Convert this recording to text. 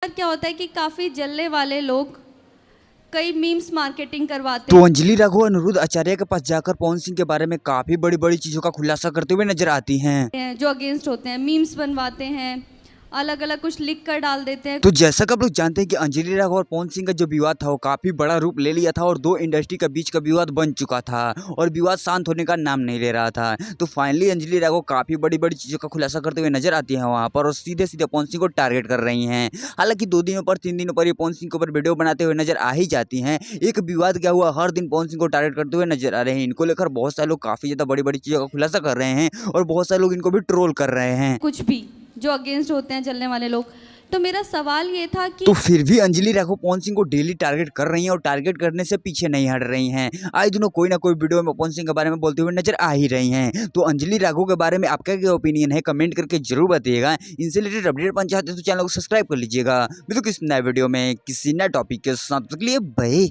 क्या होता है कि काफ़ी जलने वाले लोग कई मीम्स मार्केटिंग करवाते तो अंजलि राघव अनिरुद्ध आचार्य के पास जाकर पवन सिंह के बारे में काफी बड़ी बड़ी चीजों का खुलासा करते हुए नजर आती हैं। हैं जो अगेंस्ट होते हैं, मीम्स बनवाते हैं, अलग अलग कुछ लिख कर डाल देते हैं। तो जैसा कि आप लोग जानते हैं कि अंजलि राघव और पवन सिंह का जो विवाद था वो काफी बड़ा रूप ले लिया था और दो इंडस्ट्री के बीच का विवाद बन चुका था और विवाद शांत होने का नाम नहीं ले रहा था। तो फाइनली अंजलि राघव काफी बड़ी बड़ी चीजों का खुलासा करते हुए नजर आती है वहां पर और सीधे सीधे पवन सिंह को टारगेट कर रही हैं। हालांकि 2 दिनों पर 3 दिनों पर ये पवन सिंह के ऊपर वीडियो बनाते हुए नजर आ ही जाती हैं। एक विवाद क्या हुआ, हर दिन पवन सिंह को टारगेट करते हुए नजर आ रहे हैं। इनको लेकर बहुत सारे लोग काफी ज्यादा बड़ी बड़ी चीजों का खुलासा कर रहे हैं और बहुत सारे लोग इनको भी ट्रोल कर रहे हैं। कुछ भी जो अगेंस्ट होते हैं जलने वाले लोग। तो मेरा सवाल ये था कि तो फिर भी अंजलि राघव पवन सिंह को डेली टारगेट कर रही हैं और टारगेट करने से पीछे नहीं हट रही हैं। आए दिनों कोई ना कोई वीडियो में पवन सिंह के बारे में बोलते हुए नजर आ ही रही हैं। तो अंजलि राघव के बारे में आपका क्या ओपिनियन है, कमेंट करके जरूर बताइएगा। इनसे रिलेटेड अपडेट पाना चाहते हैं तो चैनल को सब्सक्राइब कर लीजिएगा। मिलूं किसी नए वीडियो में किसी नए टॉपिक के साथ, तब तक के लिए बाय।